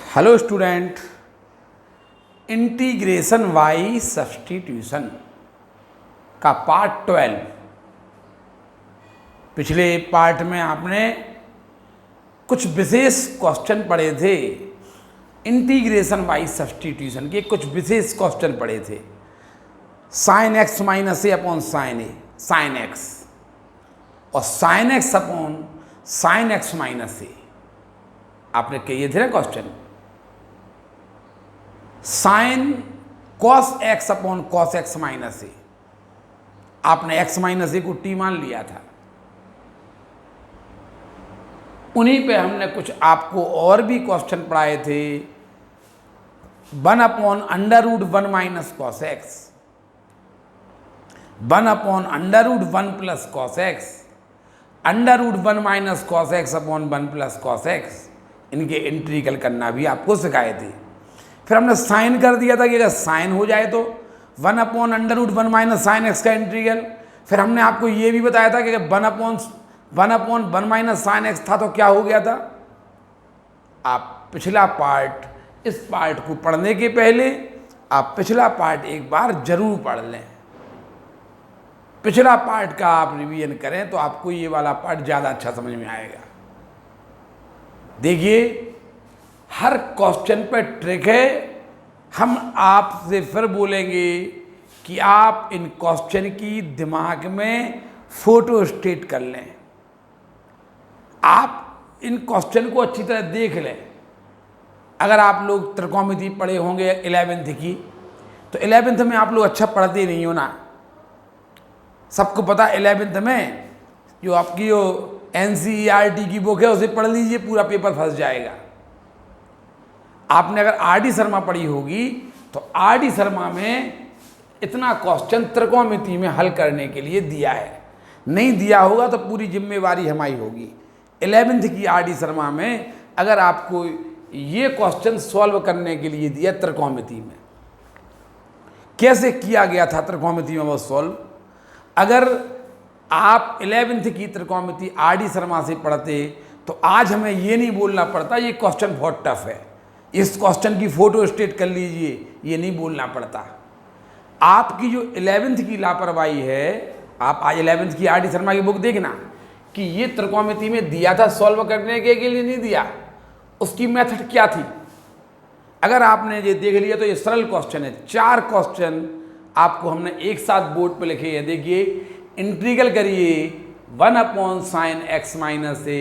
Hello student, integration by substitution का part 12। पिछले part में आपने कुछ विशेष क्वेश्चन पढ़े थे। इंटीग्रेशन बाई सब्स्टिट्यूशन के कुछ विशेष क्वेश्चन पढ़े थे। Sine x minus a upon sine a, sine x, और sine x upon sine x minus a. आपने किए थे ना question. Sine cos x upon cos x minus a, आपने एक्स माइनस ए को टी मान लिया था। उन्हीं पे हमने कुछ आपको और भी क्वेश्चन पढ़ाए थे। 1 upon under root 1 minus cos x, 1 upon under root 1 plus cos x, under root 1 minus cos x upon 1 plus cos x. इनके इंटीग्रल करना भी आपको सिखाए थे। फिर हमने साइन कर दिया था कि अगर साइन हो जाए तो 1 upon under root 1 minus sin x का इंटीग्रल। फिर हमने आपको ये भी बताया था कि अगर 1 अपॉन 1 माइनस साइन एक्स था तो क्या हो गया था। आप पिछला पार्ट, इस पार्ट को पढ़ने के पहले आप पिछला पार्ट एक बार जरूर पढ़ लें। पिछला पार्ट का आप रिवीजन करें तो आपको ये वाला पार्ट ज़्यादा अच्छा समझ में आएगा। देखिए, हर क्वेश्चन पर ट्रिक है। हम आपसे फिर बोलेंगे कि आप इन क्वेश्चन की दिमाग में फोटो स्टेट कर लें। आप इन क्वेश्चन को अच्छी तरह देख लें। अगर आप लोग त्रिकोणमिति पढ़े होंगे 11th की, तो 11th में आप लोग अच्छा पढ़ते नहीं हो ना। सबको पता 11th में जो आपकी जो NCERT की बुक है उसे पढ़ लीजिए, पूरा पेपर फंस जाएगा। आपने अगर RD शर्मा पढ़ी होगी तो RD शर्मा में इतना क्वेश्चन त्रिकोणमिति में हल करने के लिए दिया है। नहीं दिया होगा तो पूरी जिम्मेवारी हमारी होगी। 11th की RD शर्मा में अगर आपको ये क्वेश्चन सॉल्व करने के लिए दिया त्रिकोणमिति में, कैसे किया गया था त्रिकोणमिति में वो सॉल्व। अगर आप 11th की त्रिकोणमिति RD शर्मा से पढ़ते तो आज हमें ये नहीं बोलना पड़ता ये क्वेश्चन बहुत टफ है, इस क्वेश्चन की फोटो स्टेट कर लीजिए, ये नहीं बोलना पड़ता। आपकी जो 11th की लापरवाही है, आप आज 11th की RD शर्मा की बुक देखना कि ये त्रिकोणमिति में दिया था सॉल्व करने के लिए नहीं दिया, उसकी मेथड क्या थी। अगर आपने ये देख लिया तो ये सरल क्वेश्चन है। 4 क्वेश्चन आपको हमने एक साथ बोर्ड पे लिखे हैं। देखिए, इंटीग्रल करिए 1 upon sine x minus a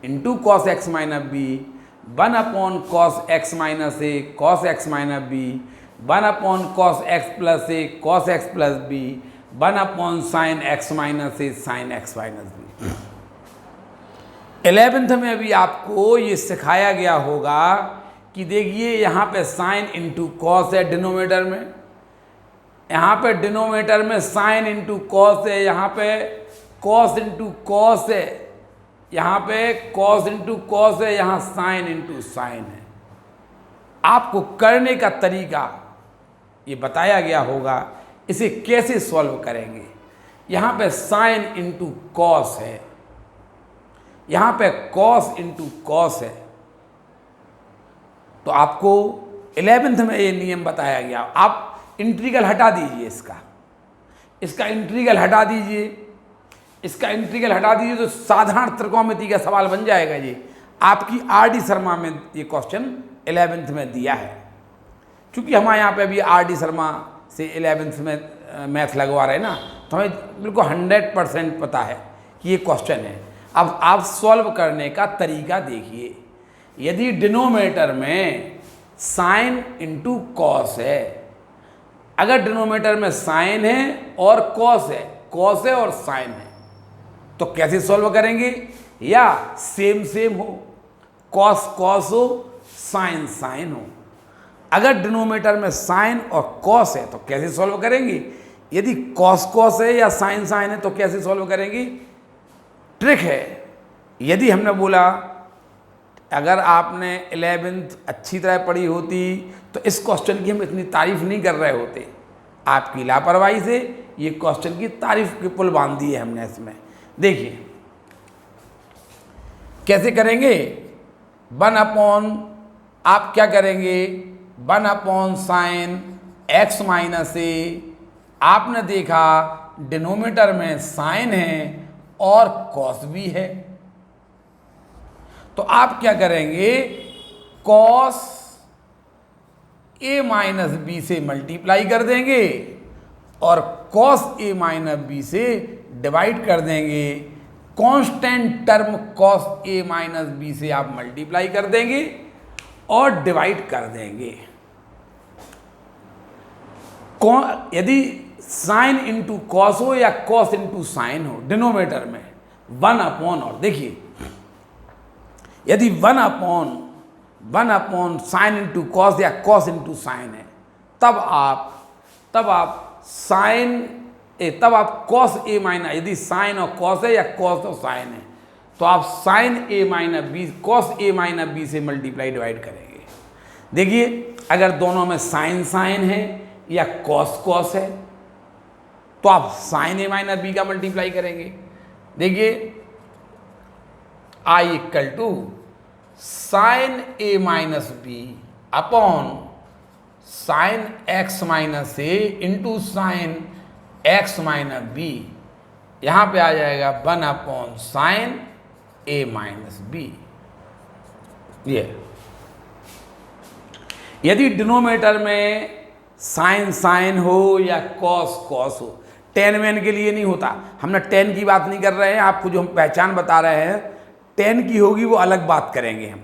into cos x minus b, 1 upon cos x minus a cos x minus b, 1 upon cos x plus a cos x plus b, 1 upon sine x minus a sine x minus b. 11th में अभी आपको ये सिखाया गया होगा कि देखिए यहाँ पे साइन इंटू कॉस है डिनोमिनेटर में, यहाँ पे डिनोमिनेटर में साइन इंटू कॉस है, यहाँ पे कॉस इंटू कॉस है, यहाँ पे कॉस इंटू कॉस है, यहाँ साइन इंटू साइन है। आपको करने का तरीका ये बताया गया होगा, इसे कैसे सॉल्व करेंगे। यहाँ पे साइन इंटू कॉस है, यहाँ पे कॉस इंटू कॉस है, तो आपको 11th में ये नियम बताया गया। आप इंटीग्रल हटा दीजिए, इसका इंटीग्रल हटा दीजिए, इसका इंटीग्रल हटा दीजिए तो साधारण त्रिकोणमिति का सवाल बन जाएगा। ये आपकी RD शर्मा में ये क्वेश्चन 11th में दिया है। क्योंकि हमारे यहाँ पे अभी RD शर्मा से 11th में मैथ लगवा रहे हैं ना, तो हमें बिल्कुल 100% पता है कि ये क्वेश्चन है। अब आप सॉल्व करने का तरीका देखिए। यदि डिनोमिनेटर में साइन इंटू कॉस है, अगर डिनोमिनेटर में साइन है और कॉस है और साइन है, तो कैसे सॉल्व करेंगे। या सेम हो, कॉस कॉस हो, साइन साइन हो। अगर डिनोमिनेटर में साइन और कॉस है तो कैसे सॉल्व करेंगे। यदि कॉस कॉस है या साइन साइन है तो कैसे सॉल्व करेंगे। ट्रिक है। यदि हमने बोला, अगर आपने 11th अच्छी तरह पढ़ी होती तो इस क्वेश्चन की हम इतनी तारीफ नहीं कर रहे होते। आपकी लापरवाही से ये क्वेश्चन की तारीफ की पुल बांध दी है हमने इसमें। देखिए कैसे करेंगे। 1 अपॉन आप क्या करेंगे, 1/sin x माइनस ए, आपने देखा डिनोमिनेटर में साइन है और कॉस भी है, तो आप क्या करेंगे, कॉस ए माइनस बी से मल्टीप्लाई कर देंगे और कॉस ए माइनस बी से डिवाइड कर देंगे। Constant term cos A minus b से आप मल्टीप्लाई कर देंगे और डिवाइड कर देंगे। यदि साइन इंटू कॉस हो या कॉस इंटू साइन हो, डिनोमिनेटर में 1/, और देखिए यदि 1/, साइन इंटू कॉस या कॉस इंटू साइन है, तब आप कॉस ए माइनस, यदि साइन और कॉस है या कॉस और साइन है, तो आप sine a minus b, cos A minus b से मल्टीप्लाई डिवाइड करेंगे। देखिए अगर दोनों में साइन साइन है या कॉस कॉस है, तो आप साइन ए माइनस बी का मल्टीप्लाई करेंगे। देखिए I equal to sine a minus b upon sine x minus a into sine x minus b, यहाँ पे आ जाएगा 1/sin ए माइनस बी। ये यदि डिनोमिनेटर में साइन साइन हो या कॉस कॉस हो, टेन वेन के लिए नहीं होता, हमने टेन की बात नहीं कर रहे हैं, आपको जो हम पहचान बता रहे हैं टेन की होगी वो अलग बात करेंगे हम।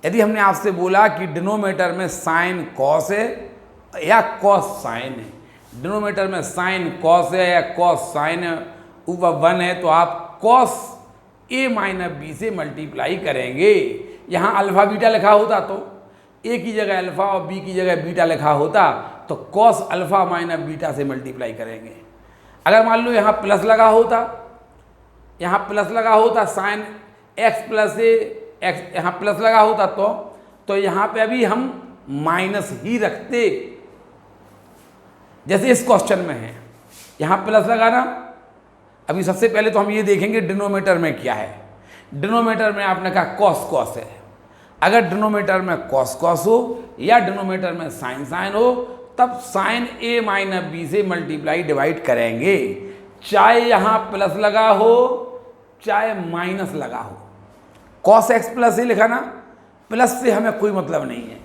यदि हमने आपसे बोला कि डिनोमिनेटर में साइन कॉस है या कॉस साइन है, डिनोमिनेटर में साइन कॉस है या कॉस साइन है, ऊपर 1 है, तो आप कॉस ए माइनस बी से मल्टीप्लाई करेंगे। यहाँ अल्फा बीटा लिखा होता तो ए की जगह अल्फा और बी की जगह बीटा लिखा होता, तो कॉस अल्फा माइनस बीटा से मल्टीप्लाई करेंगे। अगर मान लो यहाँ प्लस लगा होता, साइन एक्स प्लस ए एक्स, यहाँ प्लस लगा होता तो यहाँ पे अभी हम माइनस ही रखते, जैसे इस क्वेश्चन में है, यहाँ प्लस लगाना। अभी सबसे पहले तो हम ये देखेंगे डिनोमिनेटर में क्या है। डिनोमिनेटर में आपने कहा कॉस कॉस है, अगर डिनोमिनेटर में कॉस कॉस हो या डिनोमिनेटर में साइन साइन हो, तब साइन ए माइनस बी से मल्टीप्लाई डिवाइड करेंगे, चाहे यहाँ प्लस लगा हो चाहे माइनस लगा हो। कॉस एक्स प्लस ए लिखा ना, प्लस से हमें कोई मतलब नहीं है,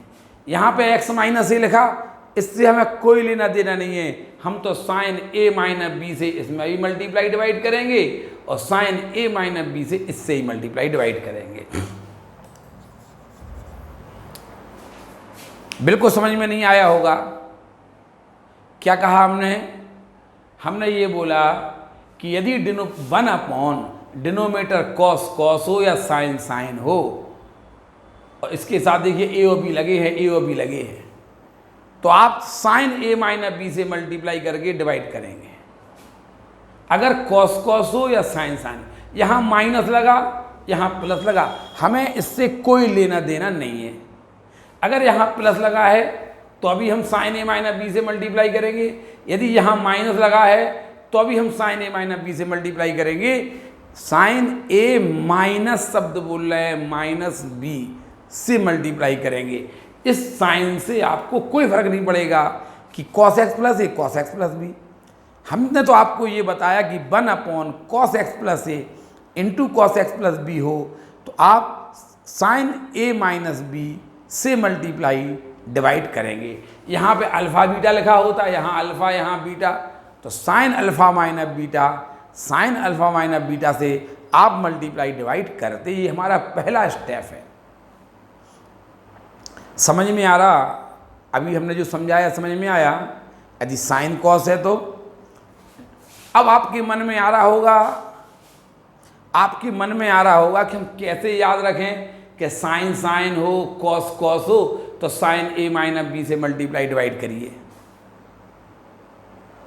यहाँ पे एक्स माइनस ए लिखा, इससे हमें कोई लेना देना नहीं है। हम तो साइन ए माइनस बी से इसमें भी मल्टीप्लाई डिवाइड करेंगे और साइन ए माइनस बी से इससे ही मल्टीप्लाई डिवाइड करेंगे। बिल्कुल समझ में नहीं आया होगा। क्या कहा हमने ये बोला कि यदि 1/, डिनोमिनेटर कॉस कॉस हो या साइन साइन हो, और इसके साथ देखिए ए और बी लगे हैं, तो आप साइन ए माइनस बी से मल्टीप्लाई करके डिवाइड करेंगे। अगर कॉस कॉस हो या साइन साइन, यहाँ माइनस लगा यहाँ प्लस लगा, हमें इससे कोई लेना देना नहीं है। अगर यहाँ प्लस लगा है तो अभी हम साइन ए माइनस बी से मल्टीप्लाई करेंगे, यदि यहाँ माइनस लगा है तो अभी हम साइन ए माइनस बी से मल्टीप्लाई करेंगे। साइन ए माइनस शब्द बोल रहे हैं, माइनस बी से मल्टीप्लाई करेंगे। इस साइन से आपको कोई फर्क नहीं पड़ेगा कि cos x plus a cos x plus b. हमने तो आपको ये बताया कि 1/cos x plus a into cos x plus b हो, तो आप साइन ए माइनस बी से मल्टीप्लाई डिवाइड करेंगे। यहाँ पे अल्फ़ा बीटा लिखा होता है, यहाँ अल्फ़ा यहाँ बीटा, तो sine alpha minus beta, sine alpha minus beta से आप मल्टीप्लाई डिवाइड करते, ये हमारा पहला स्टेप है। समझ में आ रहा? अभी हमने जो समझाया समझ में आया? यदि साइन कॉस है तो अब आपके मन में आ रहा होगा कि हम कैसे याद रखें कि साइन साइन हो कॉस कॉस हो तो साइन ए माइनस बी से मल्टीप्लाई डिवाइड करिए।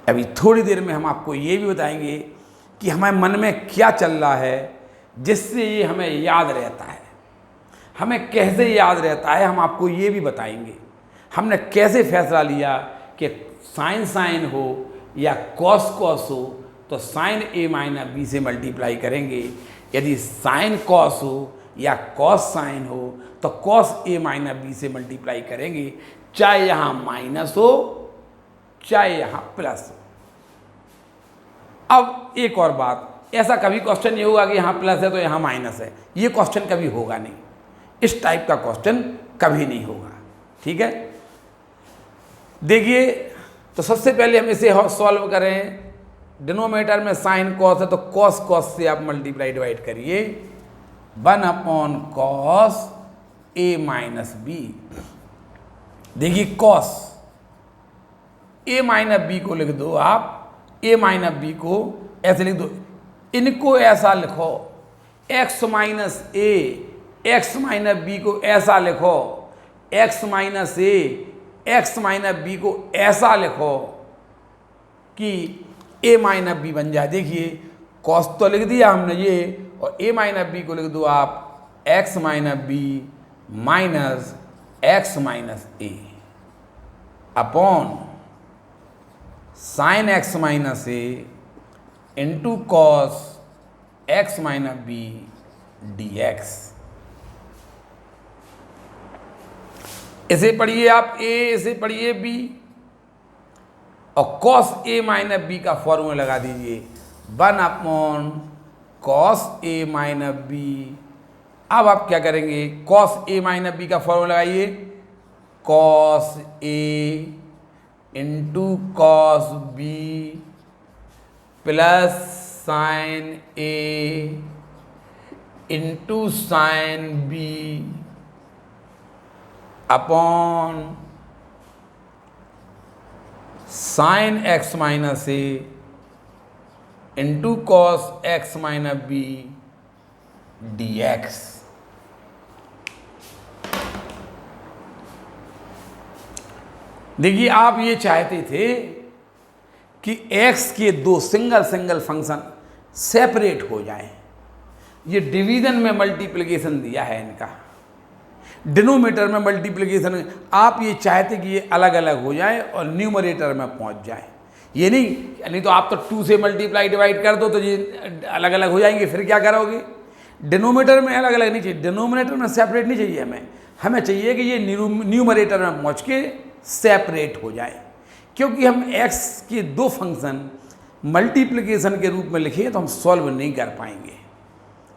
अभी थोड़ी देर में हम आपको ये भी बताएंगे कि हमारे मन में क्या चल रहा है जिससे ये हमें याद रहता है। हमें कैसे याद रहता है हम आपको ये भी बताएंगे। हमने कैसे फैसला लिया कि साइन साइन हो या कॉस कॉस हो तो साइन ए माइनस बी से मल्टीप्लाई करेंगे, यदि साइन कॉस हो या कॉस साइन हो तो कॉस ए माइनस बी से मल्टीप्लाई करेंगे, चाहे यहाँ माइनस हो चाहे यहाँ प्लस हो। अब एक और बात, ऐसा कभी क्वेश्चन नहीं होगा कि यहाँ प्लस है तो यहाँ माइनस है, ये क्वेश्चन कभी होगा नहीं, इस टाइप का क्वेश्चन कभी नहीं होगा। ठीक है, देखिए तो सबसे पहले हम इसे सॉल्व करें। डिनोमिनेटर में साइन कॉस है तो कॉस कॉस से आप मल्टीप्लाई डिवाइड करिए, 1/cos a माइनस बी। देखिए कॉस a माइनस बी को लिख दो आप, a माइनस बी को ऐसे लिख दो, इनको ऐसा लिखो x minus a, x minus b को ऐसा लिखो x minus a, x minus b को ऐसा लिखो कि a माइनस बी बन जाए। देखिए कॉस तो लिख दिया हमने ये, और a माइनस बी को लिख दो आप x minus b minus x minus a upon sine x minus a into cos x minus b d x. इसे पढ़िए आप a, इसे पढ़िए b, और कॉस a माइनस बी का फॉर्मूला लगा दीजिए, 1/cos a माइनस बी। अब आप क्या करेंगे, cos a माइनस बी का फॉर्मूला लगाइए, cos a into cos b plus sine a into sine b upon sine x minus a into cos x minus b d x. देखिए आप ये चाहते थे कि x के दो सिंगल सिंगल फंक्शन सेपरेट हो जाएं, ये डिवीजन में मल्टीप्लिकेशन दिया है इनका, डिनोमिनेटर में मल्टीप्लिकेशन, आप ये चाहते कि ये अलग अलग हो जाए और न्यूमरेटर में पहुंच जाए। ये नहीं तो आप तो 2 से मल्टीप्लाई डिवाइड कर दो तो ये अलग अलग हो जाएंगे, फिर क्या करोगे। डिनोमिनेटर में अलग अलग नहीं चाहिए, डिनोमिनेटर में सेपरेट नहीं चाहिए हमें चाहिए कि ये न्यूमरेटर में पहुँच के सेपरेट हो जाए, क्योंकि हम x के दो फंक्शन मल्टीप्लिकेशन के रूप में लिखे तो हम सॉल्व नहीं कर पाएंगे।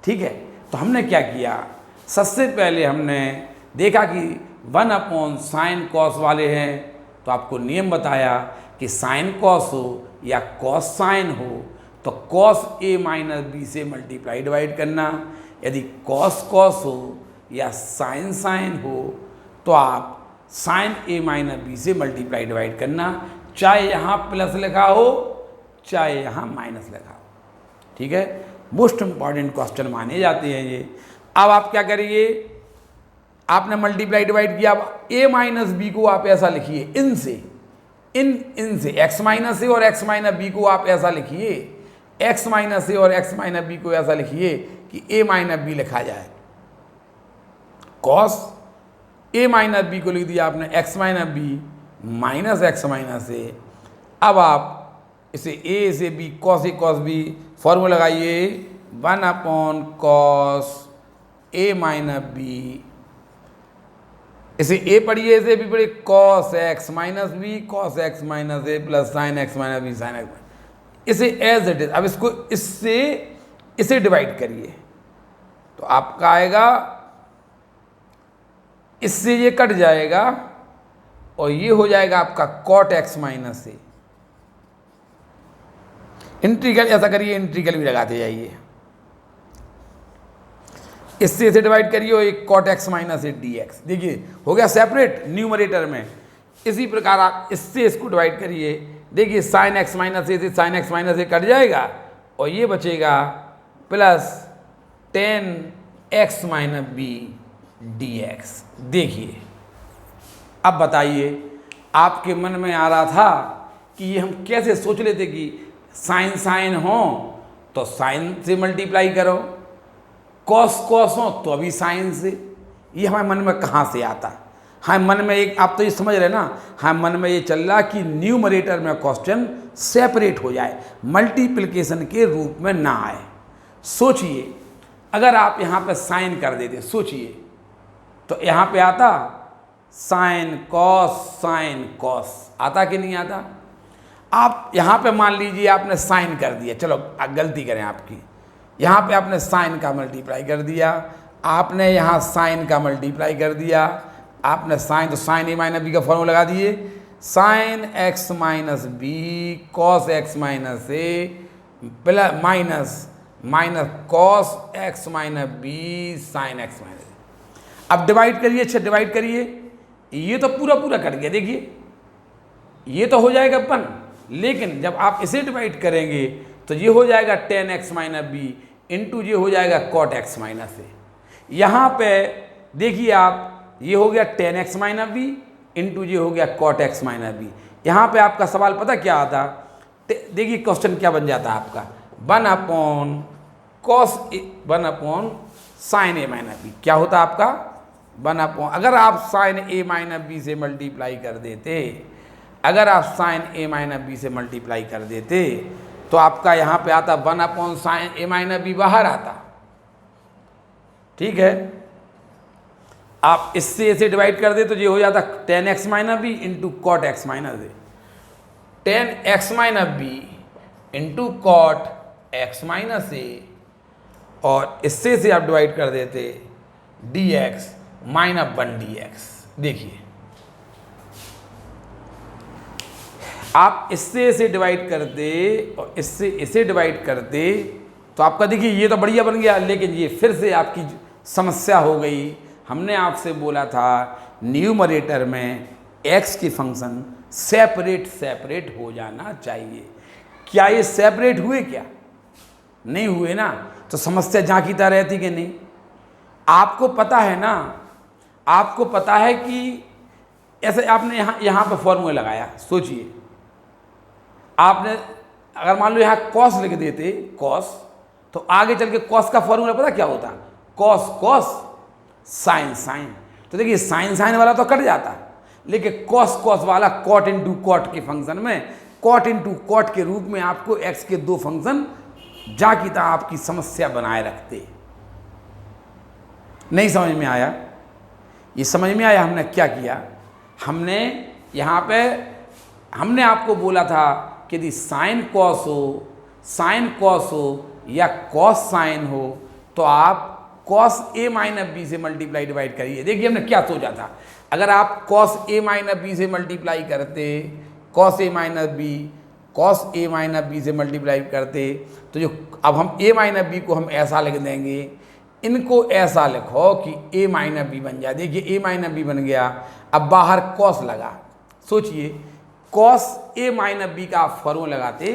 ठीक है, तो हमने क्या किया, सबसे पहले हमने देखा कि 1/sin cos वाले हैं तो आपको नियम बताया कि साइन कॉस हो या कॉस साइन हो तो कॉस a माइनस बी से मल्टीप्लाई डिवाइड करना, यदि कॉस कॉस हो या साइन साइन हो तो आप साइन a माइनस बी से मल्टीप्लाई डिवाइड करना, चाहे यहाँ प्लस लिखा हो चाहे यहाँ माइनस लिखा हो। ठीक है, मोस्ट इंपॉर्टेंट क्वेश्चन माने जाते हैं ये। अब आप क्या करिए, आपने मल्टीप्लाई डिवाइड किया, अब a माइनस बी को आप ऐसा लिखिए, इन से x माइनस ए और x माइनस बी को आप ऐसा लिखिए, x माइनस ए और x माइनस बी को ऐसा लिखिए कि a माइनस बी लिखा जाए, कॉस a माइनस बी को लिख दिया आपने x minus b minus x minus a. अब आप इसे a से b cos a cos b formula लगाइए, 1/cos a माइनस बी, इसे a पढ़िए इसे b पढ़िए, cos x minus b cos x minus a plus sine x minus b sine x, इसे एज इट इज। अब इसको इसे डिवाइड करिए तो आपका आएगा, इससे ये कट जाएगा और ये हो जाएगा आपका cot x माइनस ए। इंटीग्रल ऐसा करिए, इंटीग्रल भी लगाते जाइए, इससे इसे डिवाइड करिए और एक cot x minus a D x. देखिए हो गया सेपरेट न्यूमरेटर में। इसी प्रकार आप इससे इसको डिवाइड करिए, देखिए साइन एक्स माइनस ए से sine x minus a cut जाएगा और ये बचेगा plus ten x minus b d x. देखिए अब बताइए, आपके मन में आ रहा था कि ये हम कैसे सोच लेते कि साइन साइन हो तो साइन से मल्टीप्लाई करो, कॉस कॉस हो तो अभी साइन से, ये हमारे मन में कहाँ से आता। हाँ मन में एक, आप तो ये समझ रहे ना, हाँ मन में ये चल रहा कि न्यूमरेटर में क्वेश्चन सेपरेट हो जाए, मल्टीप्लिकेशन के रूप में ना आए। सोचिए अगर आप यहाँ पे साइन कर देते, सोचिए, तो यहाँ पे आता साइन कॉस आता कि नहीं आता। आप यहाँ पे मान लीजिए आपने साइन कर दिया, चलो गलती करें आपकी, यहाँ पे आपने साइन का मल्टीप्लाई कर दिया, आपने यहाँ साइन का मल्टीप्लाई कर दिया, आपने साइन, तो साइन ए माइनस बी का फॉर्मूला लगा दिए, sine x minus b cos x minus a plus minus cos x minus b sine x minus a. अब डिवाइड करिए, अच्छा डिवाइड करिए, ये तो पूरा कट गया, देखिए ये तो हो जाएगा अपन, लेकिन जब आप इसे डिवाइड करेंगे तो ये हो जाएगा ten x minus b into ये हो जाएगा कॉट एक्स माइनस ए। यहाँ पे देखिए आप, ये हो गया ten x minus b into ये हो गया कॉट एक्स माइनस बी। यहाँ पे आपका सवाल पता क्या आता, देखिए क्वेश्चन क्या बन जाता है आपका, 1 upon sine a minus B. क्या होता आपका 1 अपॉन, अगर आप साइन ए माइनस बी से मल्टीप्लाई कर देते, अगर आप साइन ए माइनस बी से मल्टीप्लाई कर देते तो आपका यहाँ पे आता 1 upon sine a minus b बाहर आता, ठीक है। आप इससे इसे डिवाइड कर दे तो ये हो जाता 10x minus b into cot x minus a, 10x minus b into cot x minus a, और इससे से आप डिवाइड कर देते dx माइनस 1 dx। देखिए आप इससे इसे डिवाइड करते और इससे इसे डिवाइड करते तो आपका देखिए ये तो बढ़िया बन गया, लेकिन ये फिर से आपकी समस्या हो गई। हमने आपसे बोला था न्यूमरेटर में x के फंक्शन सेपरेट हो जाना चाहिए। क्या ये सेपरेट हुए? क्या नहीं हुए ना, तो समस्या झांकीता रहती कि नहीं। आपको पता है ना, आपको पता है कि ऐसे आपने यहाँ पे फॉर्मूला लगाया, सोचिए आपने अगर मान लो यहाँ कॉस लिख देते कॉस, तो आगे चल के कॉस का फॉर्मूला पता क्या होता, कॉस साइन। तो देखिए साइन वाला तो कट जाता, लेकिन कॉस वाला कॉट इंटू कॉट के फंक्शन में कॉट इंटू कॉट के रूप में आपको एक्स के दो फंक्शन जाकी तरह आपकी समस्या बनाए रखते। नहीं समझ में आया? ये समझ में आया हमने क्या किया? हमने यहाँ पे हमने आपको बोला था कि यदि साइन कॉस हो या कॉस साइन हो तो आप कॉस ए माइनस बी से मल्टीप्लाई डिवाइड करिए। देखिए हमने क्या सोचा था, अगर आप कॉस ए माइनस बी से मल्टीप्लाई करते, कॉस ए माइनस बी से मल्टीप्लाई करते, तो जो अब हम ए माइनस बी को हम ऐसा लिख देंगे, इनको ऐसा लिखो कि ए माइनस बी बन जाए। देखिए ए माइनस बी बन गया, अब बाहर कॉस लगा, सोचिए कॉस ए माइनस बी का आप फॉर्मूला लगाते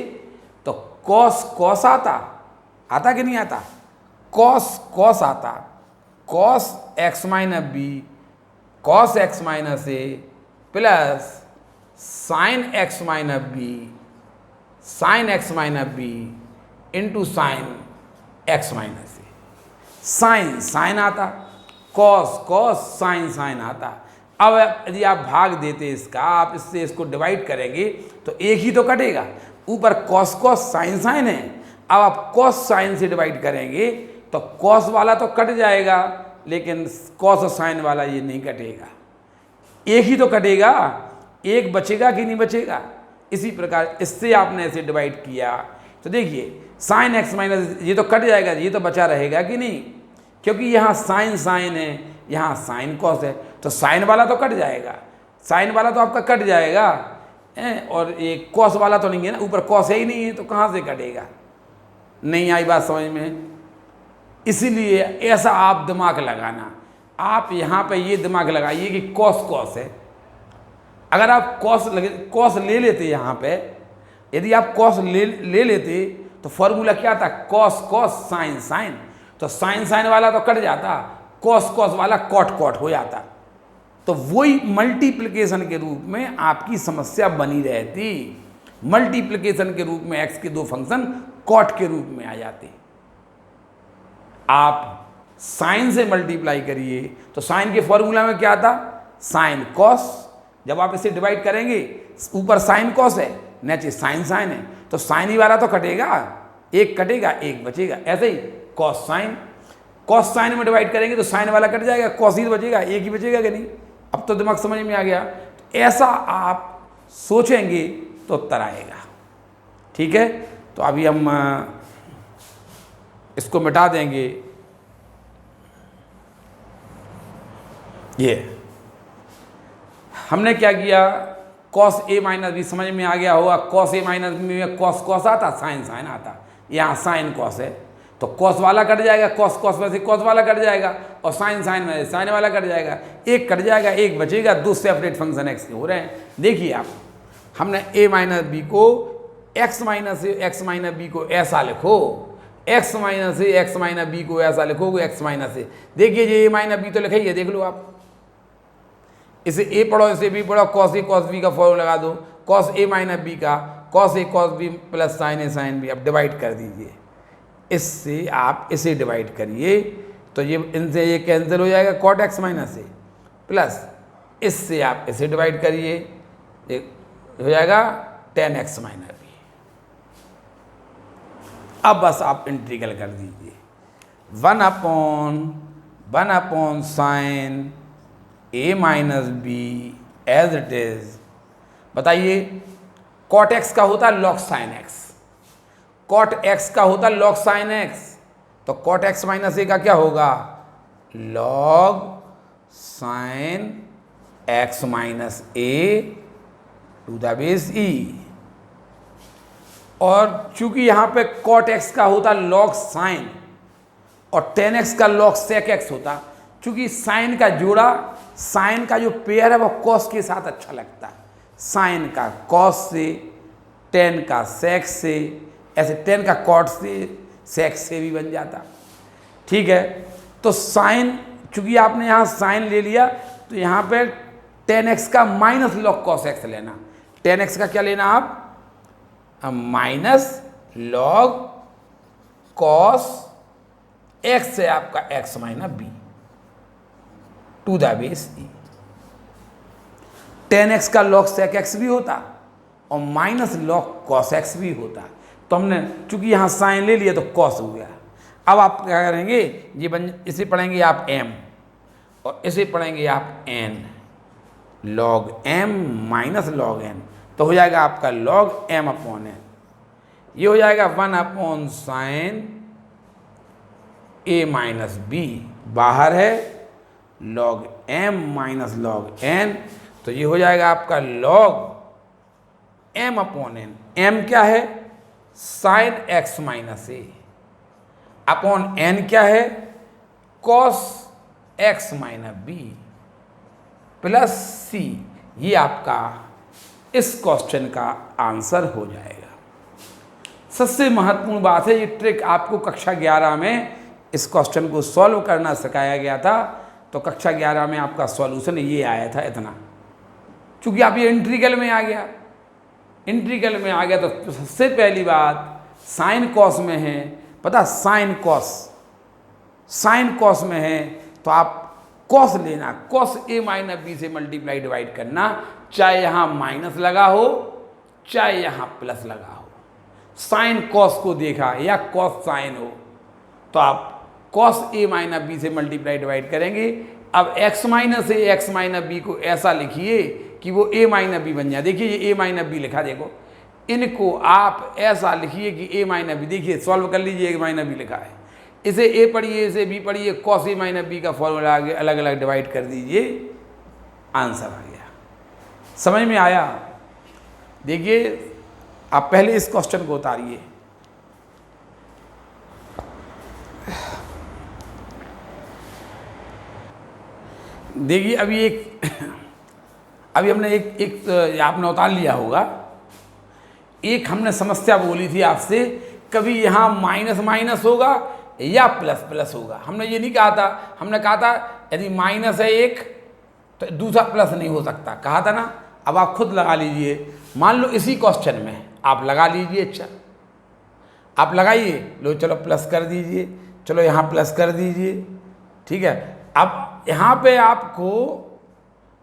तो कॉस आता कि नहीं आता, कॉस आता, cos x minus b cos x minus a plus sine x minus b into sine x minus a. Sine आता, कॉस साइन आता। अब यदि आप भाग देते इसका, आप इससे इसको डिवाइड करेंगे तो एक ही तो कटेगा, ऊपर कॉस साइन है। अब आप कॉस साइन से डिवाइड करेंगे तो कॉस वाला तो कट जाएगा, लेकिन कॉस साइन वाला ये नहीं कटेगा, एक ही तो कटेगा, एक बचेगा कि नहीं बचेगा। इसी प्रकार इससे आपने ऐसे डिवाइड किया तो देखिए साइन एक्स माइनस ये तो कट जाएगा, ये तो बचा रहेगा कि नहीं, क्योंकि यहाँ साइन है, यहाँ साइन कॉस है, तो साइन वाला तो कट जाएगा, साइन वाला तो आपका कट जाएगा और ये कॉस वाला तो नहीं है ना, ऊपर कॉस है ही नहीं है, तो कहाँ से कटेगा। नहीं आई बात समझ में? इसीलिए ऐसा आप दिमाग लगाना, आप यहाँ पे ये दिमाग लगाइए कि कॉस है। अगर आप कॉस ले लेते यहाँ पे, यदि आप कॉस ले लेते तो फॉर्मूला क्या था, कॉस साइन, तो साइन वाला तो कट जाता, कॉस वाला कॉट हो जाता। तो वही मल्टीप्लिकेशन के रूप में आपकी समस्या बनी रहती, मल्टीप्लिकेशन के रूप में एक्स के दो फंक्शन कॉट के रूप में आ जाते। आप साइन से मल्टीप्लाई करिए तो साइन के फॉर्मूला में क्या आता, साइन कॉस। जब आप इसे डिवाइड करेंगे, ऊपर साइन कॉस है, नीचे साइन है, तो साइन ही वाला तो कटेगा, एक कटेगा एक बचेगा। ऐसे ही कॉस साइन, कॉस साइन में डिवाइड करेंगे तो साइन वाला कट जाएगा, कॉस ही बचेगा, एक ही बचेगा कि नहीं। अब तो दिमाग समझ में आ गया। तो ऐसा आप सोचेंगे तो उत्तर आएगा। ठीक है, तो अभी हम इसको मिटा देंगे। ये हमने क्या किया, कॉस ए माइनस बी समझ में आ गया होगा। कॉस ए माइनस बी में कॉस कॉस आता, साइन साइन आता, यहाँ साइन कॉस है तो कॉस वाला कट जाएगा, कॉस कॉस में से कॉस वाला कट जाएगा, और साइन साइन में साइन वाला कट जाएगा, एक कट जाएगा, एक बचेगा। दो सेपरेट फंक्शन एक्स के हो रहे हैं। देखिए आप, हमने ए माइनस बी को एक्स माइनस बी को ऐसा लिखो, एक्स माइनस बी को ऐसा लिखोगे, एक्स माइनस ए। देखिए ये ए माइनस बी तो लिखा ही है, देख लो आप। इसे ए पढ़ो, इसे बी पढ़ो, कॉस ए कॉस बी का फॉर्मूला लगा दो, कॉस ए माइनस बी का cos a cos B plus sign a sine B. अब डिवाइड कर दीजिए, इससे आप इसे डिवाइड करिए तो ये इनसे ये कैंसिल हो जाएगा, cot x minus a plus इससे आप इसे डिवाइड करिए, एक हो जाएगा टेन एक्स माइनस बी। अब बस आप इंटीग्रल कर दीजिए, one upon sine a minus b as it is. बताइए, कॉट एक्स का होता है log sine x, cot x का होता है लॉग साइन एक्स, तो कॉट एक्स माइनस ए का क्या होगा, log sine x minus a to the base e. और चूंकि यहां पे कॉट एक्स का होता लॉग साइन और टेन एक्स का लॉग सेक एक्स होता, चूंकि साइन का जोड़ा, साइन का जो पेयर है वो कॉस के साथ अच्छा लगता है, साइन का कॉस से, टेन का सेक से, ऐसे टेन का कॉट से, सेक से भी बन जाता। ठीक है, तो साइन, चूंकि आपने यहाँ साइन ले लिया तो यहाँ पे टेन एक्स का माइनस लॉग कॉस एक्स लेना, टेन एक्स का क्या लेना आप, माइनस लॉग कॉस एक्स है आपका x minus b to the base e. Ten x का लॉग सेक एक्स भी होता और माइनस लॉग कॉस एक्स भी होता, तो हमने चूंकि यहाँ साइन ले लिया तो कॉस हो गया। अब आप क्या करेंगे, ये इसे पढ़ेंगे आप m और इसे पढ़ेंगे आप n, log m minus log n, तो हो जाएगा आपका लॉग m अपॉन n। ये हो जाएगा one upon sine a minus b, बाहर है log m minus log n, तो ये हो जाएगा आपका log m upon n। m क्या है, sine x minus a, upon n क्या है, cos x minus b plus सी। ये आपका इस क्वेश्चन का आंसर हो जाएगा। सबसे महत्वपूर्ण बात है, ये ट्रिक आपको कक्षा 11 में इस क्वेश्चन को सॉल्व करना सिखाया गया था, तो कक्षा 11 में आपका सॉल्यूशन ये आया था इतना। चूंकि आप ये इंटीग्रल में आ गया, इंटीग्रल में आ गया तो सबसे पहली बात साइन कॉस में है, पता साइन कॉस में है तो आप कॉस लेना, कॉस ए माइनस बी से मल्टीप्लाई डिवाइड करना, चाहे यहाँ माइनस लगा हो चाहे यहाँ प्लस लगा हो। साइन कॉस को देखा या कॉस साइन हो तो आप कॉस ए माइनस बी से मल्टीप्लाई डिवाइड करेंगे। अब x minus a x minus b को ऐसा लिखिए कि वो ए माइनस बी बन जाए। देखिए ये ए माइनस बी लिखा, देखो इनको आप ऐसा लिखिए कि ए माइनस बी, देखिए सॉल्व कर लीजिए, ए माइनस बी लिखा है, इसे ए पढ़िए इसे बी पढ़िए, कॉस ए माइनस बी का फॉर्मूला आगे अलग अलग डिवाइड कर दीजिए, आंसर आ गया। समझ में आया? देखिए आप पहले इस क्वेश्चन को उतारिए, देखिए अभी हमने एक आपने उतार लिया होगा। एक हमने समस्या बोली थी आपसे, कभी यहाँ माइनस माइनस होगा या प्लस प्लस होगा। हमने ये नहीं कहा था, हमने कहा था यदि माइनस है एक तो दूसरा प्लस नहीं हो सकता, कहा था ना। अब आप खुद लगा लीजिए, मान लो इसी क्वेश्चन में आप लगा लीजिए, अच्छा आप लगाइए, लो चलो प्लस कर दीजिए, चलो यहाँ प्लस कर दीजिए, ठीक है। अब यहाँ पे आपको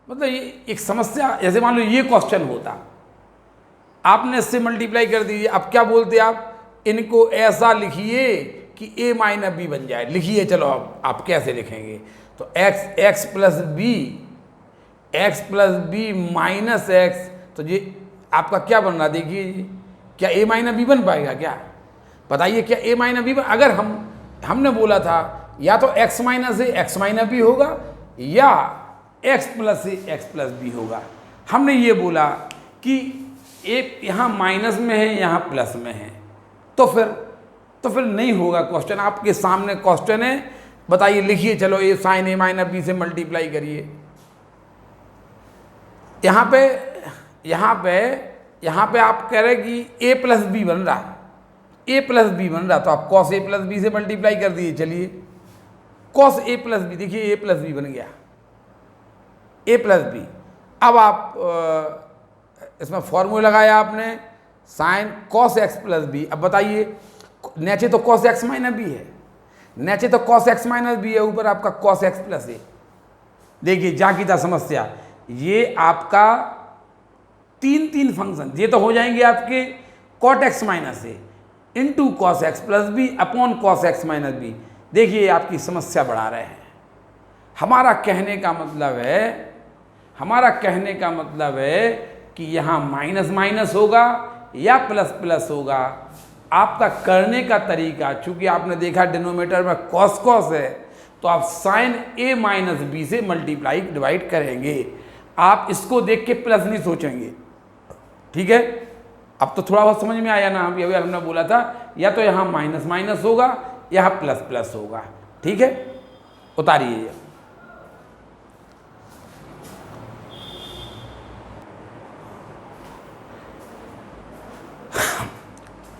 मतलब ये एक समस्या, जैसे मान लो ये क्वेश्चन होता, आपने इससे मल्टीप्लाई कर दीजिए। अब क्या बोलते आप, इनको ऐसा लिखिए कि ए माइनस बी बन जाए। लिखिए, चलो अब आप कैसे लिखेंगे? तो x plus b minus x, तो ये आपका क्या बन रहा? देखिए, क्या ए माइनस बी बन पाएगा क्या? बताइए, क्या ए माइनस बी? अगर हमने बोला था या तो x minus a x minus B होगा, या एक्स प्लस ए एक्स प्लस बी होगा। हमने ये बोला कि एक यहाँ माइनस में है, यहाँ प्लस में है, तो फिर नहीं होगा क्वेश्चन। आपके सामने क्वेश्चन है, बताइए, लिखिए, चलो ए साइन ए माइनस बी से मल्टीप्लाई करिए। यहाँ पे आप कह रहे कि ए प्लस बी बन रहा, तो आप कॉस ए प्लस बी से मल्टीप्लाई कर दिए। चलिए, कॉस ए प्लस बी, देखिए ए प्लस बी बन गया, ए प्लस बी। अब आप इसमें फॉर्मूला लगाया आपने, sine cos x plus b. अब बताइए, नीचे तो कॉस एक्स माइनस बी है, ऊपर आपका कॉस एक्स प्लस ए। देखिए, जा की था समस्या, ये आपका तीन फंक्शन, ये तो हो जाएंगे आपके cot x minus a into cos x plus b upon cos x minus b. देखिए, आपकी समस्या बढ़ा रहे हैं। हमारा कहने का मतलब है कि यहाँ माइनस माइनस होगा या प्लस प्लस होगा। आपका करने का तरीका, चूंकि आपने देखा डिनोमिनेटर में कॉस है, तो आप साइन ए माइनस बी से मल्टीप्लाई डिवाइड करेंगे। आप इसको देख के प्लस नहीं सोचेंगे, ठीक है? अब तो थोड़ा बहुत समझ में आया ना? अभी हमने बोला था या तो यहाँ माइनस माइनस होगा, यहाँ प्लस प्लस होगा, ठीक है? उतारिए।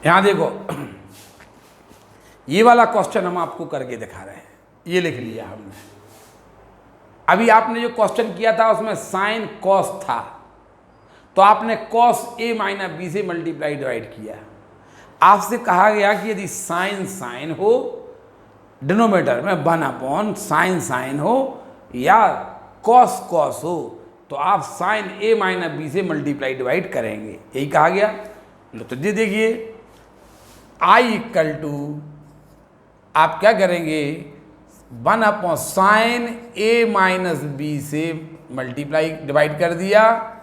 यहाँ देखो, ये वाला क्वेश्चन हम आपको करके दिखा रहे हैं, ये लिख लिया हमने। अभी आपने जो क्वेश्चन किया था उसमें साइन कॉस था, तो आपने कॉस ए माइनस बी से मल्टीप्लाई डिवाइड किया। आपसे कहा गया कि यदि साइन हो, डिनोमिनेटर में 1 अपॉन साइन हो, या कॉस हो, तो आप साइन ए माइनस बी से मल्टीप्लाई डिवाइड करेंगे, यही कहा गया। तो ये देखिए, आई इक्वल टू आप क्या करेंगे, 1 upon sine a minus b से मल्टीप्लाई डिवाइड कर दिया,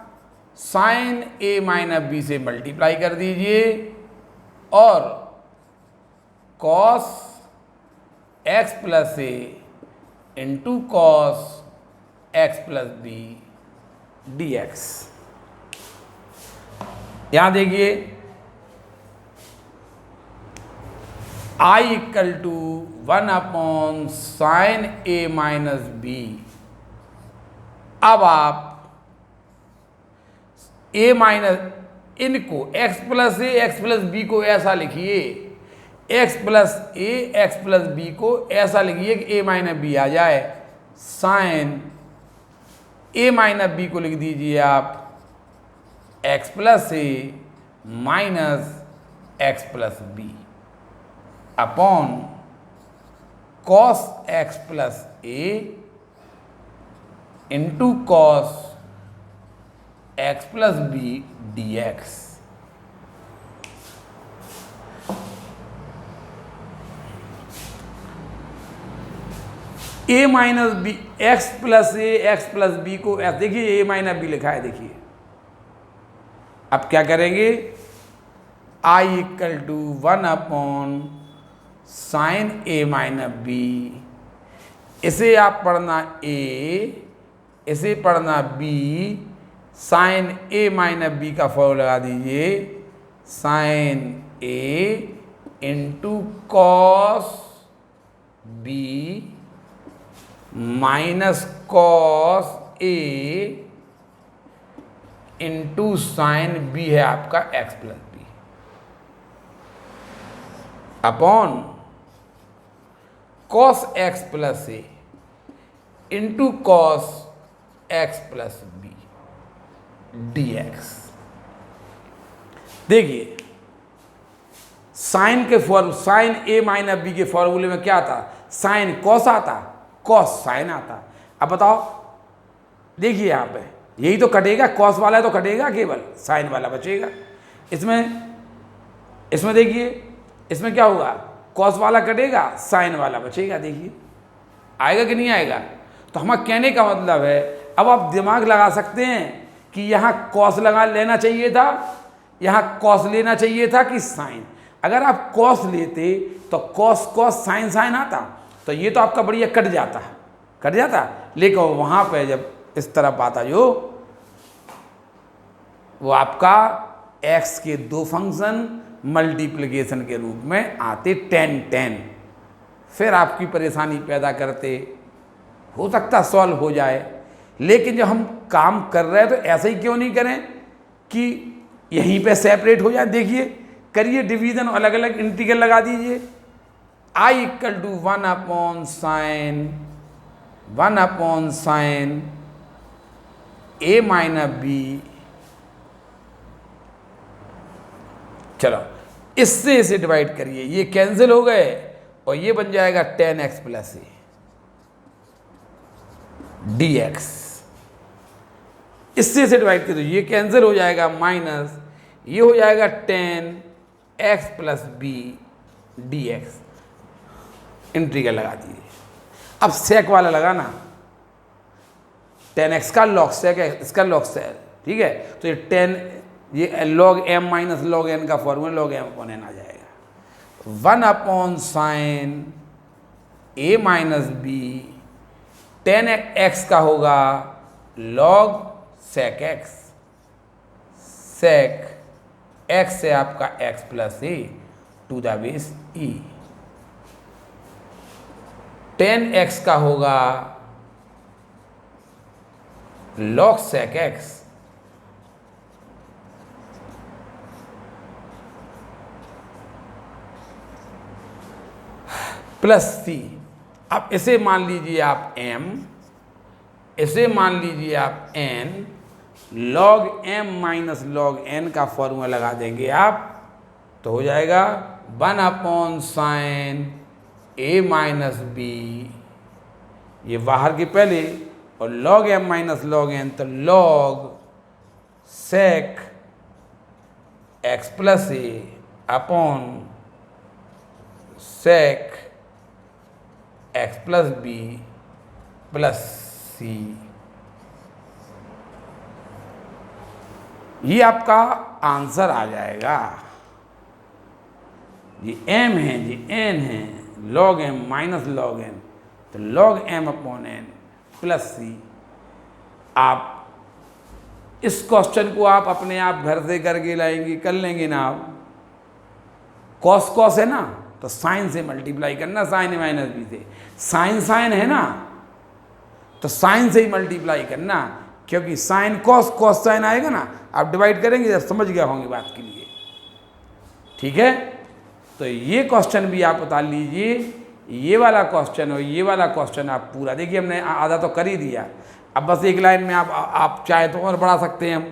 साइन ए माइनस बी से मल्टीप्लाई कर दीजिए, और cos x plus a into cos x plus b d x. यहां देखिए, I equal to 1 upon sine a minus b. अब आप ए माइनस इनको एक्स प्लस बी को ऐसा लिखिए, एक्स प्लस बी को ऐसा लिखिए कि ए माइनस बी आ जाए। साइन ए माइनस बी को लिख दीजिए आप x plus a minus x plus b upon cos x plus a into cos x plus b d x. A minus b x plus b को देखिए, ए minus B लिखा है, देखिए। अब क्या करेंगे, I equal to 1 upon sine a minus b, इसे आप पढ़ना ए, इसे पढ़ना b. Sine a minus b का फॉर्मूला लगा दीजिए, sine a into cos b minus cos a into sine b है आपका x plus b upon cos x plus a into cos x plus b d x. देखिए, sine a minus b के फॉर्मूले में क्या आता, साइन कॉस आता, cos sine आता। अब बताओ, देखिए यहाँ पे यही तो कटेगा, कॉस वाला तो कटेगा, केवल साइन वाला बचेगा। इसमें देखिए, इसमें क्या होगा, कॉस वाला कटेगा, साइन वाला बचेगा। देखिए आएगा कि नहीं आएगा। तो हमारा कहने का मतलब है, अब आप दिमाग लगा सकते हैं कि यहाँ कॉस लगा लेना चाहिए था, यहाँ कॉस लेना चाहिए था कि साइन। अगर आप कॉस लेते तो कॉस कॉस साइन साइन आता, तो ये तो आपका बढ़िया कट जाता। लेकिन वहाँ पे जब इस तरफ आता जो, वो आपका x के दो फंक्शन मल्टीप्लिकेशन के रूप में आते 10 फिर आपकी परेशानी पैदा करते। हो सकता सॉल्व हो जाए, लेकिन जब हम काम कर रहे हैं तो ऐसे ही क्यों नहीं करें कि यहीं पे सेपरेट हो जाए। देखिए करिए डिवीजन, अलग अलग इंटीग्रल लगा दीजिए। I equal to 1/sin a minus b. चलो इससे इसे डिवाइड करिए, ये कैंसिल हो गए और ये बन जाएगा 10x प्लस ए dx। इससे इसे डिवाइड करिए, ये कैंसिल हो जाएगा, माइनस ये हो जाएगा 10x plus B dx। Integral लगा दीजिए। अब सेक वाला लगाना, 10x का लॉग सेक है, इसका लॉग सेक, ठीक है। तो ये 10, ये log m minus log n का formula log m upon n आ जाएगा। 1/sin a minus B, 10x का होगा log sec x, sec x से आपका x plus a to the base e। 10x का होगा log sec x plus c. अब इसे मान लीजिए आप m, इसे मान लीजिए आप n, log m minus log n का फॉर्मूला लगा देंगे आप, तो हो जाएगा 1/sin a माइनस बी, ये बाहर के पहले, और log m minus log n, तो log sec x plus a upon sec x plus b plus सी। ये आपका आंसर आ जाएगा। ये m है, ये n है, log m minus log n, तो log m upon n plus c. आप इस क्वेश्चन को आप अपने आप घर से करके लाएंगे, कर लेंगे ना आप। कॉस कॉस है ना, तो साइन से मल्टीप्लाई करना, साइन माइनस बी से। साइन साइन है ना, तो साइन से ही मल्टीप्लाई करना, क्योंकि साइन कॉस कॉस साइन आएगा ना, आप डिवाइड करेंगे जब समझ गया होंगे बात के लिए, ठीक है। तो ये क्वेश्चन भी आप बता लीजिए, ये वाला क्वेश्चन और ये वाला क्वेश्चन आप पूरा देखिए, हमने आधा तो कर ही दिया। अब बस एक लाइन में आप चाहे तो और बढ़ा सकते हैं हम।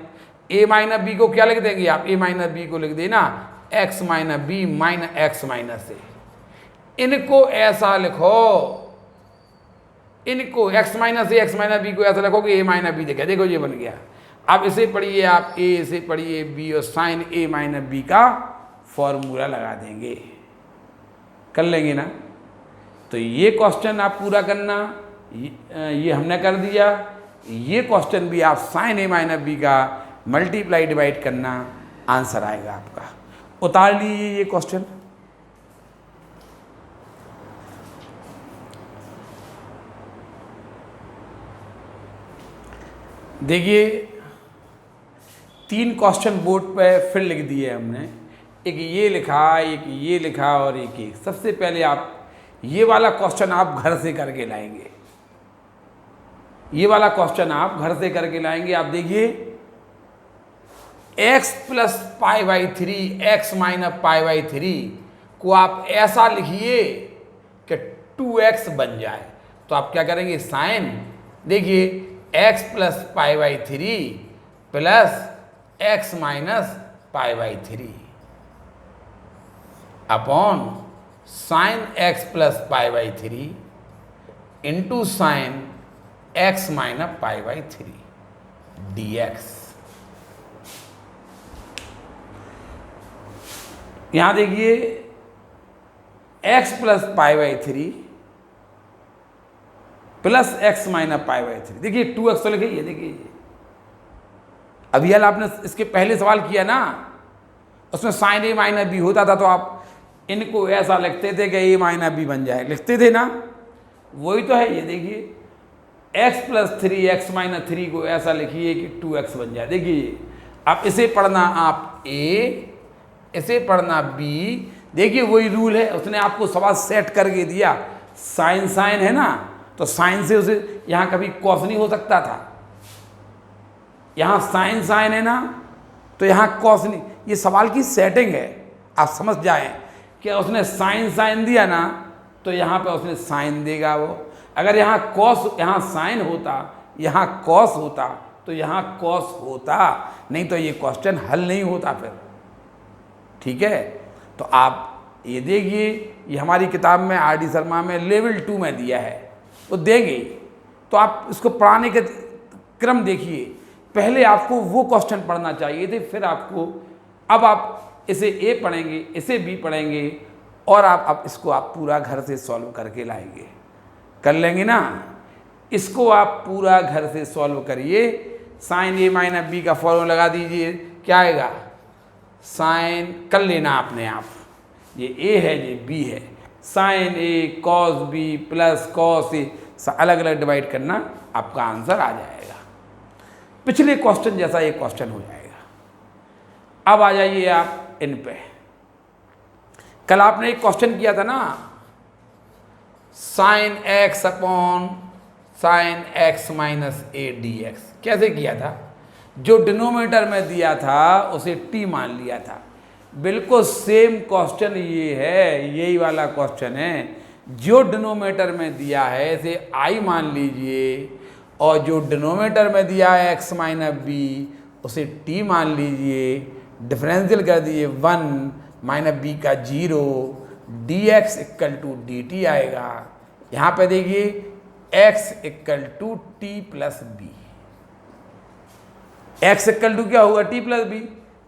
a माइनस बी को क्या लिख देंगे आप, a माइनस बी को लिख देना x minus b minus x minus a. इनको ऐसा लिखो, इनको x minus a x minus b को ऐसा लिखो कि a माइनस बी देखा, देखो ये बन गया। अब इसे पढ़िए आप, a इसे पढ़िए b, और साइन a माइनस बी का फॉर्मूला लगा देंगे, कर लेंगे ना। तो ये क्वेश्चन आप पूरा करना, ये हमने कर दिया। ये क्वेश्चन भी आप साइन a माइनस बी का मल्टीप्लाई डिवाइड करना, आंसर आएगा आपका। उतार लीजिए ये क्वेश्चन। देखिए 3 क्वेश्चन बोर्ड पे फिर लिख दिए हमने, एक ये लिखा, एक ये लिखा और एक ये। सबसे पहले आप ये वाला क्वेश्चन आप घर से करके लाएंगे, ये वाला क्वेश्चन आप घर से करके लाएंगे। आप देखिए x plus pi by 3 x minus pi by 3 को आप ऐसा लिखिए कि 2x बन जाए। तो आप क्या करेंगे, साइन, देखिए x plus pi by 3 plus x minus pi by 3 upon sine x plus pi by 3 into sine x minus pi by 3 dx। यहां देखिए x plus pi by 3 plus x minus pi by 3। देखिए 2x तो लिखे, ये देखिए ये अभी यार आपने इसके पहले सवाल किया ना, उसमें साइन ए माइनस बी होता था तो आप इनको ऐसा लिखते थे कि ए माइनस बी बन जाए, लिखते थे ना, वही तो है। ये देखिए x प्लस 3x माइनस 3 को ऐसा लिखिए कि 2x बन जाए। देखिए अब इसे पढ़ना आप a, इसे पढ़ना b। देखिए वही रूल है, उसने आपको सवाल सेट करके दिया। साइन साइन है ना, तो साइन से उसे यहाँ कभी कॉस नहीं हो सकता था। यहाँ साइन साइन है ना, तो यहाँ कॉस नहीं। ये सवाल की सेटिंग है, आप समझ जाएं कि उसने साइन साइन दिया ना, तो यहाँ पे उसने साइन देगा वो। अगर यहाँ कॉस, यहाँ साइन होता, यहाँ कॉस होता, तो यहाँ कॉस होता, नहीं तो ये क्वेश्चन हल नहीं होता फिर। ठीक है, तो आप ये देखिए, ये हमारी किताब में RD शर्मा में लेवल 2 में दिया है, वो देंगे। तो आप इसको पढ़ाने के क्रम देखिए, पहले आपको वो क्वेश्चन पढ़ना चाहिए थे, फिर आपको, अब आप इसे ए पढ़ेंगे, इसे बी पढ़ेंगे, और आप इसको आप पूरा घर से सॉल्व करके लाएंगे, कर लेंगे ना। इसको आप पूरा घर से सॉल्व करिए। साइन ए माइनस बी का फॉर्मूला लगा दीजिए, क्या आएगा, साइन कर लेना अपने आप, ये ए है ये बी है, sign A cos B plus cos A, अलग अलग डिवाइड करना, आपका आंसर आ जाएगा। पिछले क्वेश्चन जैसा ये क्वेश्चन हो जाएगा। अब आ जाइए आप इन पे। कल आपने एक क्वेश्चन किया था ना, sign x upon sine x minus a D x, कैसे किया था? जो डिनोमिनेटर में दिया था उसे टी मान लिया था। बिल्कुल सेम क्वेश्चन ये है, यही वाला क्वेश्चन है। जो डिनोमिनेटर में दिया है इसे आई मान लीजिए, और जो डिनोमिनेटर में दिया है एक्स माइनस बी उसे टी मान लीजिए। डिफरेंशियल कर दीजिए 1 माइनस बी का 0, d x equal to d t आएगा। यहाँ पे देखिए x equal to t plus b, x equal to क्या होगा, टी प्लस बी।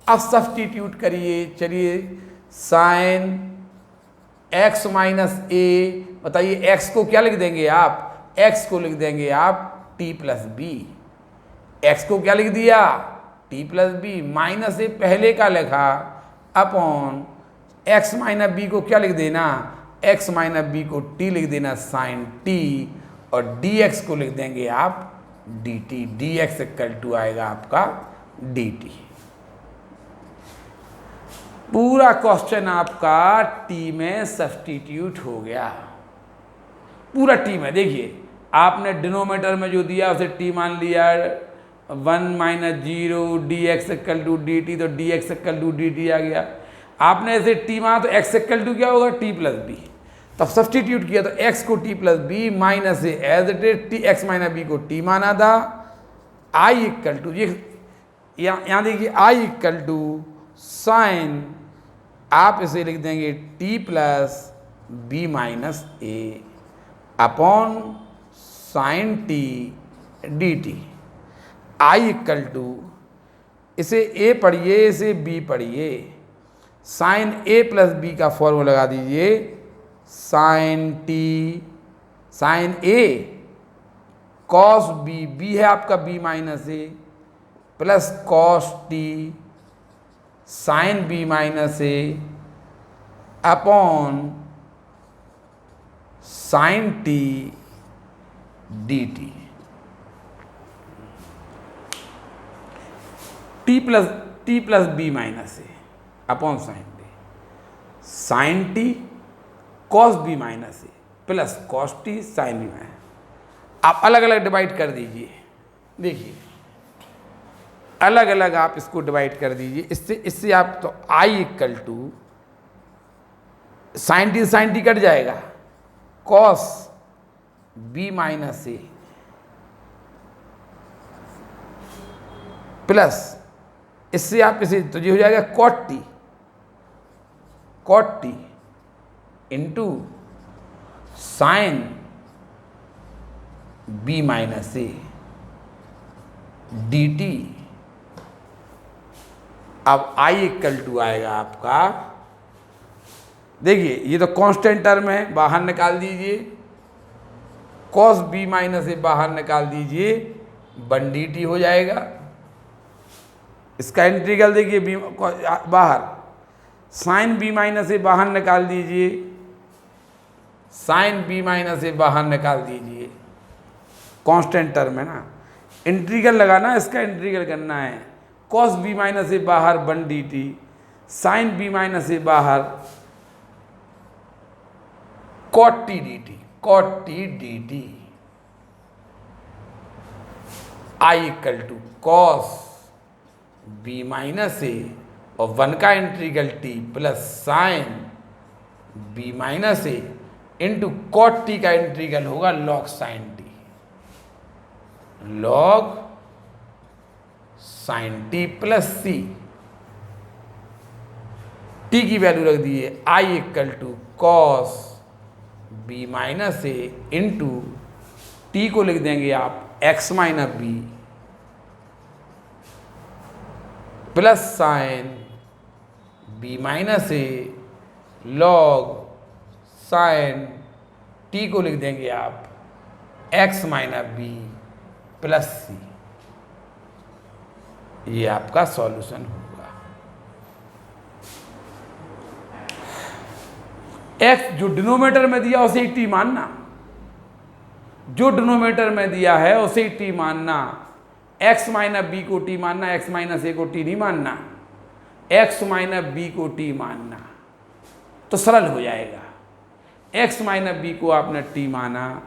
अब सब्स्टिट्यूट करिए, चलिए साइन x माइनस ए, बताइए x को क्या लिख देंगे आप, x को लिख देंगे आप t प्लस बी। x को क्या लिख दिया, t प्लस बी, माइनस ए पहले का लिखा, अपॉन x माइनस बी को क्या लिख देना, x माइनस बी को t लिख देना साइन t, और dx को लिख देंगे आप dt, dx इक्वल टू आएगा आपका dt। पूरा क्वेश्चन आपका t में सब्स्टिट्यूट हो गया, पूरा t में। देखिए आपने डिनोमिनेटर में जो दिया उसे t मान लिया, 1 minus 0 dx equal to dt, तो dx इक्वल टू dt आ गया। आपने इसे t माना तो x इक्वल टू क्या होगा, t प्लस बी, तब सब्स्टिट्यूट किया तो x को t plus b minus a as it is t, x minus b को t माना था। i इक्वल टू, ये यहाँ देखिए i इक्वल टू साइन, आप इसे लिख देंगे t plus b minus a upon sine t d t. I equal to, इसे a पढ़िए, इसे b पढ़िए, साइन a प्लस बी का फॉर्मूला लगा दीजिए, sine t sine a cos b, b है आपका b minus a, plus cos t sine b minus a upon sine t d t. T plus b minus a upon sine t, sine t cos b minus a plus cos t sine b minus. आप अलग अलग divide कर दीजिए, देखिए अलग अलग आप इसको डिवाइड कर दीजिए। इससे आप तो I equal to sine t cut जाएगा, cos b minus a plus, इससे आप इसे तो ये हो जाएगा cot t into sine b minus a d t. अब आई इक्वल टू आएगा आपका देखिए ये तो कांस्टेंट टर्म है, बाहर निकाल दीजिए, कॉस बी माइनस ए बाहर निकाल दीजिए, 1 dt हो जाएगा। इसका इंटीग्रल देखिए बी बाहर, साइन बी माइनस ए बाहर निकाल दीजिए, साइन बी माइनस ए बाहर निकाल दीजिए, कांस्टेंट टर्म है ना। इंटीग्रल लगाना, इसका इंटीग्रल करना है, कॉस बी माइनस ए बाहर 1 dt, sine b minus a बाहर cot t dt, cot t dt, I equal to cos b minus a और 1 का integral t plus sine b minus a into cot t का integral होगा log sine t, log sine t plus c, t की value रख दिए I equal to cos b minus a into t को लिख देंगे आप x minus b plus sine b minus a log sine t को लिख देंगे आप एक्स माइनस बी प्लस सी। ये आपका सॉल्यूशन होगा। एक्स जो डिनोमिनेटर में दिया उसे ही टी मानना, जो डिनोमिनेटर में दिया है उसे ही टी मानना, एक्स माइनस बी को टी मानना, एक्स माइनस ए को टी नहीं मानना, एक्स माइनस बी को टी मानना, तो सरल हो जाएगा। एक्स माइनस बी को आपने टी माना,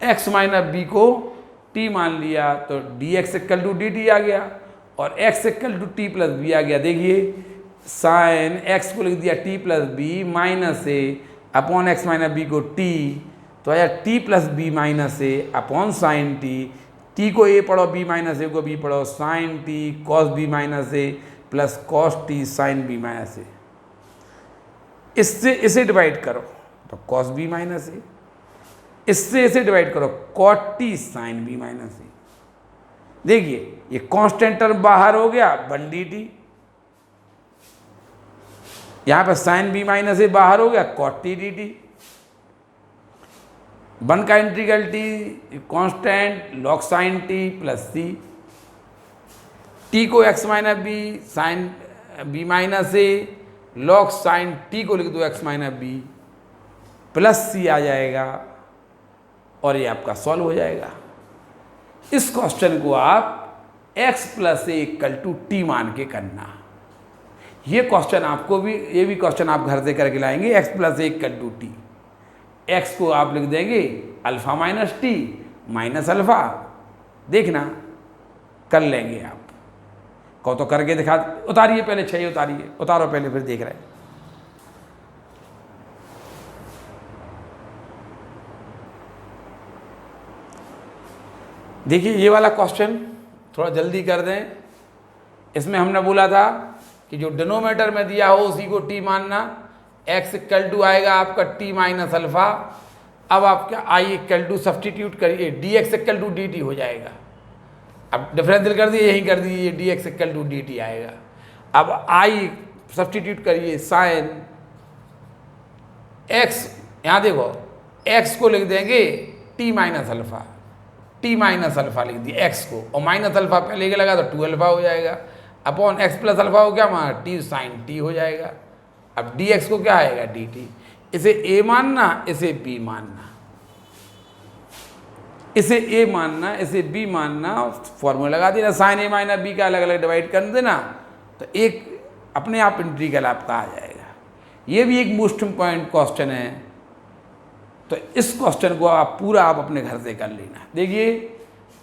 एक्स माइनस बी को टी मान लिया तो d x equal to d t आ गया और x equal to t plus b आ गया। देखिए साइन एक्स को लिख दिया t plus b minus a upon x minus b को टी, तो आया t plus b minus a upon sine t, t को ए पढ़ो बी माइनस ए को बी पढ़ो, sine t cos b minus a plus cos t sine b minus a. इससे इसे divide करो तो कॉस बी माइनस ए, इससे इसे डिवाइड करो cot t sine b minus a. देखिए ये कांस्टेंट टर्म बाहर हो गया 1 dt, यहां पर साइन बी माइनस ए बाहर हो गया कॉट टी dt, 1 का integral t constant log sine t plus c, t को x minus b sine b minus a log sine t को लिख दो x minus b plus c आ जाएगा और ये आपका सॉल्व हो जाएगा। इस क्वेश्चन को आप x plus a equal to t मान के करना। ये क्वेश्चन आपको भी, ये भी क्वेश्चन आप घर से करके लाएंगे। x plus a equal to t, x को आप लिख देंगे alpha minus t minus alpha, देखना कर लेंगे आप। कहो तो करके दिखा, उतारिए पहले 6 उतारिए, उतारो पहले फिर देख रहे हैं। देखिए ये वाला क्वेश्चन थोड़ा जल्दी कर दें। इसमें हमने बोला था कि जो डिनोमिनेटर में दिया हो उसी को टी मानना, x इक्वल टू आएगा आपका टी माइनस अल्फा। अब आपका i इक्वल टू सब्सटीट्यूट करिए, d x equal to d t हो जाएगा। अब डिफरेंशियल कर दिए, यहीं कर दीजिए, d x equal to d t आएगा। अब i सब्सटीट्यूट करिए, साइन x, यहाँ देखो x को लिख देंगे t minus alpha, t minus alpha लिख दिया x को, और माइनस अल्फा पहले के लगा तो 2 अल्फा हो जाएगा, अपॉन x प्लस अल्फा हो क्या माना टी साइन टी हो जाएगा। अब dx को क्या आएगा dt, इसे a मानना इसे b मानना, इसे a मानना इसे b मानना, फॉर्मूला लगा देना, साइन a माइनस b का अलग अलग डिवाइड कर देना तो एक अपने आप इंटीग्रल आपका आ जाएगा। ये भी एक मोस्ट इम्पॉर्टेंट क्वेश्चन है, तो इस क्वेश्चन को आप पूरा आप अपने घर से कर लेना। देखिए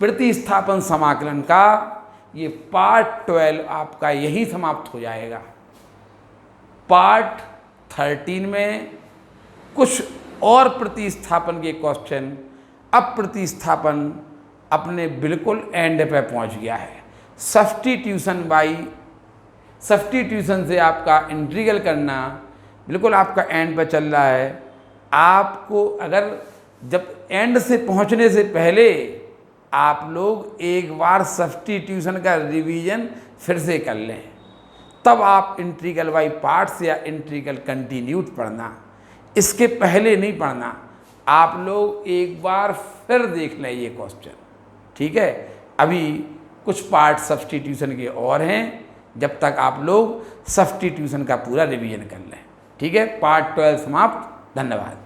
प्रतिस्थापन समाकलन का ये पार्ट 12 आपका यही समाप्त हो जाएगा। पार्ट 13 में कुछ और प्रतिस्थापन के क्वेश्चन, अब प्रतिस्थापन अपने बिल्कुल एंड पे पहुंच गया है। सब्स्टिट्यूशन बाई सब्स्टिट्यूशन से आपका इंटीग्रल करना बिल्कुल आपका एंड पे चल रहा है। आपको अगर जब एंड से पहुंचने से पहले आप लोग एक बार सब्स्टिट्यूशन का रिवीजन फिर से कर लें तब आप इंटीग्रल बाई पार्ट्स या इंटीग्रल कंटिन्यूड पढ़ना, इसके पहले नहीं पढ़ना। आप लोग एक बार फिर देख लें ये क्वेश्चन, ठीक है। अभी कुछ पार्ट सब्स्टिट्यूशन के और हैं, जब तक आप लोग सब्स्टिट्यूशन का पूरा रिवीजन कर लें, ठीक है। पार्ट 12 समाप्त। धन्यवाद।